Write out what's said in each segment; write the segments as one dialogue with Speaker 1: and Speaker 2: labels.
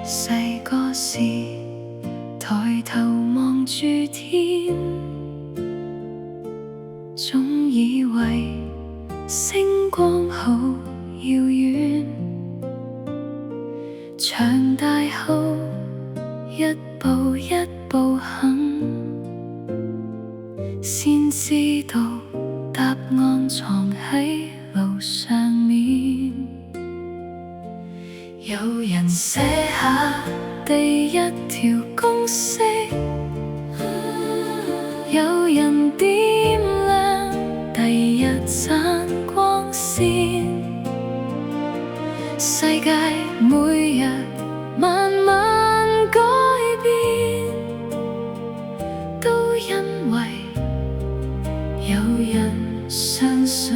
Speaker 1: 細個時抬頭望住天，總以為星光好遙遠。長大後一步一步行，先知道答案藏喺路上面。有人寫下第一條公式，有人點亮第一盞光線。世界每日慢慢改變，都因為有人相信。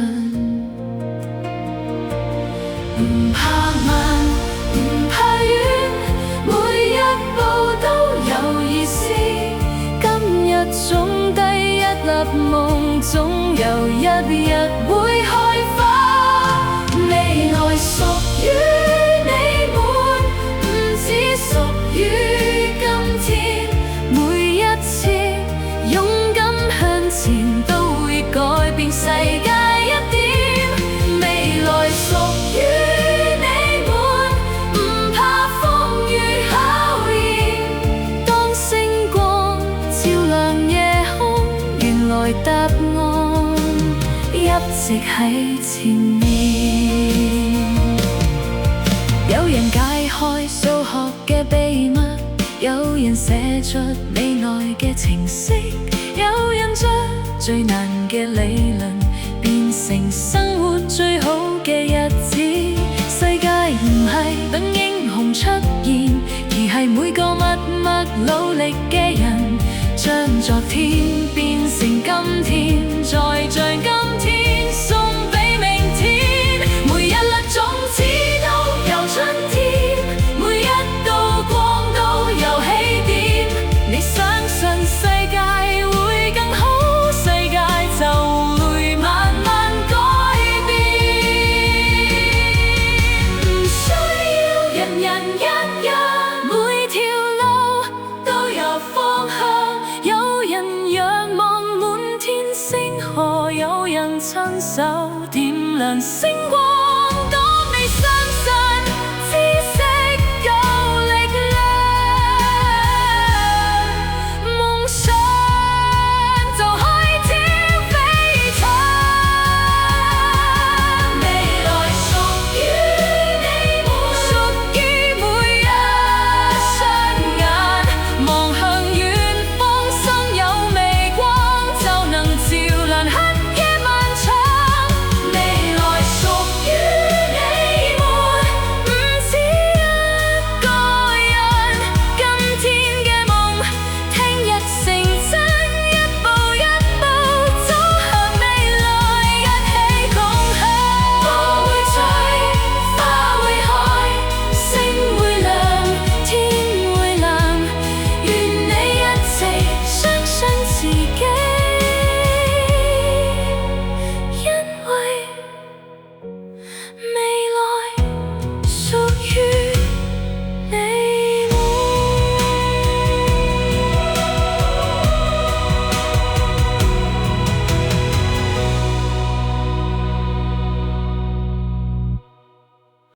Speaker 1: 唔怕慢，唔怕遠，每一步都有意思。今日種低一粒夢，總有一日會開花。未來屬於你們，唔只屬於今天。每一次勇敢向前，都會改變世界一點。未來屬於你們，唔怕風雨考驗。當星光照亮夜空，原來答案一直喺前面。有人解開數學嘅秘密，有人寫出未來嘅程式，有人將最難嘅理論變成生活最好嘅日子。世界唔係等英雄出現，而係每個默默努力嘅人，將昨天變成今天，再將今天送俾明天。每一粒種子都有春天，每一道光都有起點。你相信世界會更好，世界就會慢慢改變。唔需要人人一樣